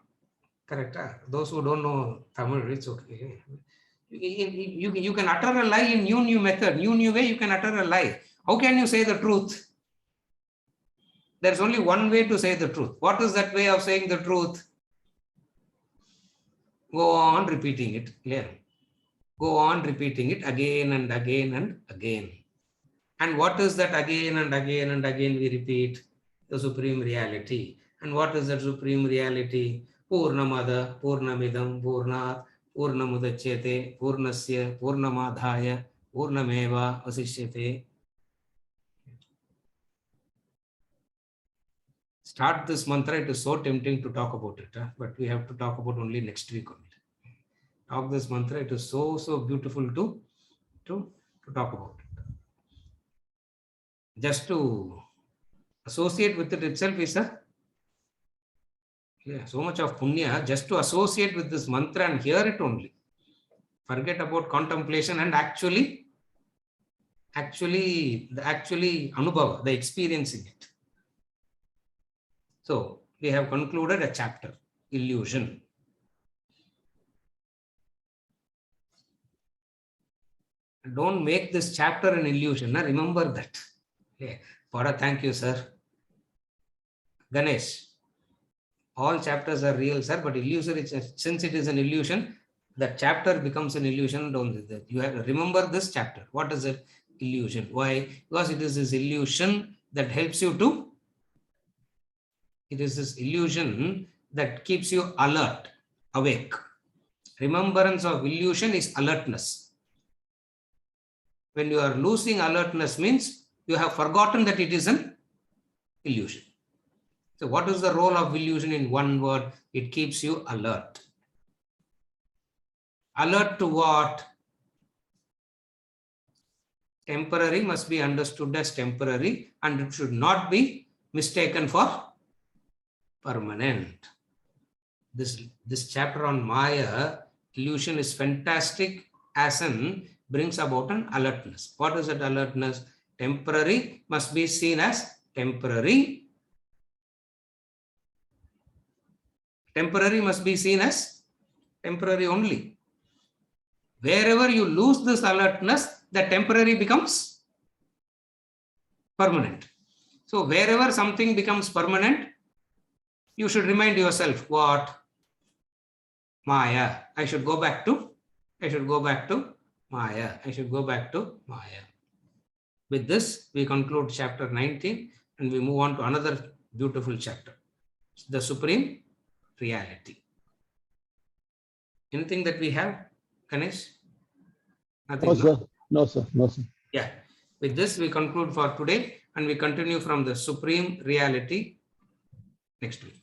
Speaker 1: Correct? Those who don't know Tamil, it's okay. You can utter a lie in new method, new way. You can utter a lie. How can you say the truth? There's only one way to say the truth. What is that way of saying the truth? Go on repeating it. Clear? Go on repeating it again and again and again. And what is that again and again and again we repeat? The supreme reality. And what is that supreme reality? Purnamada, Purnamidam, Purnat, Purnamudachyate, Purnasya, Purnamadhaya, Purnameva, Vasishyate. Start this mantra. It is so tempting to talk about it, but we have to talk about only next week only. Talk this mantra. It is so beautiful to talk about it. Just to associate with it itself is so much of punya, just to associate with this mantra and hear it only. Forget about contemplation and actually anubhava, the experiencing it. So we have concluded a chapter, illusion. Don't make this chapter an illusion. Now remember that. Okay. Pada, thank you, sir. Ganesh, all chapters are real, sir, but illusory, since it is an illusion, that chapter becomes an illusion. Don't you have to remember this chapter. What is it? Illusion. Why? Because it is this illusion that helps you to, it is this illusion that keeps you alert, awake. Remembrance of illusion is alertness. When you are losing alertness means you have forgotten that it is an illusion. So what is the role of illusion in one word? It keeps you alert. Alert to what? Temporary must be understood as temporary and it should not be mistaken for permanent. This chapter on Maya, illusion, is fantastic as in brings about an alertness. What is that alertness? Temporary must be seen as temporary. Temporary must be seen as temporary only. Wherever you lose this alertness, the temporary becomes permanent. So wherever something becomes permanent, you should remind yourself what? Maya. I should go back to Maya. I should go back to Maya. With this, we conclude chapter 19 and we move on to another beautiful chapter, the Supreme Reality. Anything that we have, Ganesh? Nothing.
Speaker 3: No, sir. No, sir. No, sir.
Speaker 1: Yeah. With this, we conclude for today and we continue from the Supreme Reality next week.